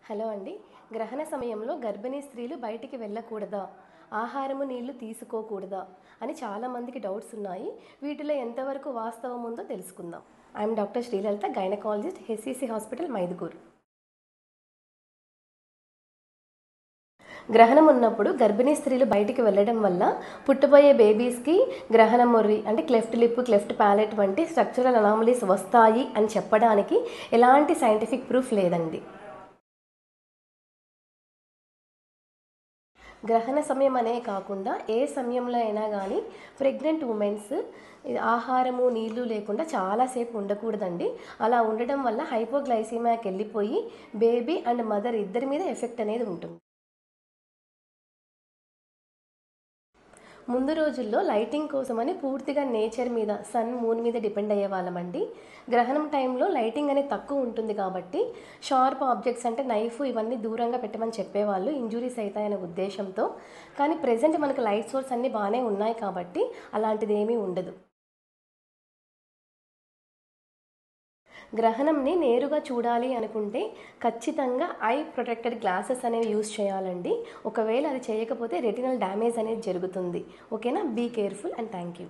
Hello అండి. గ్రహణ సమయంలో గర్భిణీ స్త్రీలు బయటికి వెళ్ళకూడదా, ఆహారము నీళ్లు తీసుకోకూడదా అని చాలామందికి డౌట్స్ ఉన్నాయి. వీటిలో ఎంతవరకు వాస్తవం ఉందో తెలుసుకుందాం. I'm doctor Sri Lalitha, gynaecologist, HCC hospital, Mydukur. గ్రహణం ఉన్నప్పుడు గర్భిణీ స్త్రీలు బయటికి వెళ్ళడం వల్ల పుట్టబోయే బేబీస్కి గ్రహణం మొర్రి అంటే క్లెఫ్ట్ లిప్, క్లెఫ్ట్ ప్యాలెట్ వంటి స్ట్రక్చరల్ అనామలీస్ వస్తాయి అని చెప్పడానికి ఎలాంటి సైంటిఫిక్ ప్రూఫ్ లేదండి. గ్రహణ సమయం అనే కాకుండా ఏ సమయంలో అయినా కానీ ప్రెగ్నెంట్ ఉమెన్స్ ఆహారము నీళ్లు లేకుండా చాలాసేపు ఉండకూడదండి. అలా ఉండడం వల్ల హైపోగ్లైసీమియాకి వెళ్ళిపోయి బేబీ అండ్ మదర్ ఇద్దరి మీద ఎఫెక్ట్ అనేది ఉంటుంది. ముందు రోజుల్లో లైటింగ్ కోసమని పూర్తిగా నేచర్ మీద, సన్, మూన్ మీద డిపెండ్ అయ్యే వాళ్ళమండి. గ్రహణం టైంలో లైటింగ్ అనేది తక్కువ ఉంటుంది కాబట్టి షార్ప్ ఆబ్జెక్ట్స్ అంటే నైఫ్ ఇవన్నీ దూరంగా పెట్టమని చెప్పేవాళ్ళు, ఇంజురీస్ అవుతాయనే ఉద్దేశంతో. కానీ ప్రెజెంట్ మనకు లైట్ సోర్స్ అన్నీ బాగానే ఉన్నాయి కాబట్టి అలాంటిది ఏమీ ఉండదు. గ్రహణంని నేరుగా చూడాలి అనుకుంటే ఖచ్చితంగా ఐ ప్రొటెక్టెడ్ గ్లాసెస్ అనేవి యూస్ చేయాలండి. ఒకవేళ అది చేయకపోతే రెటినల్ డ్యామేజ్ అనేది జరుగుతుంది. ఓకేనా? Be careful and thank you.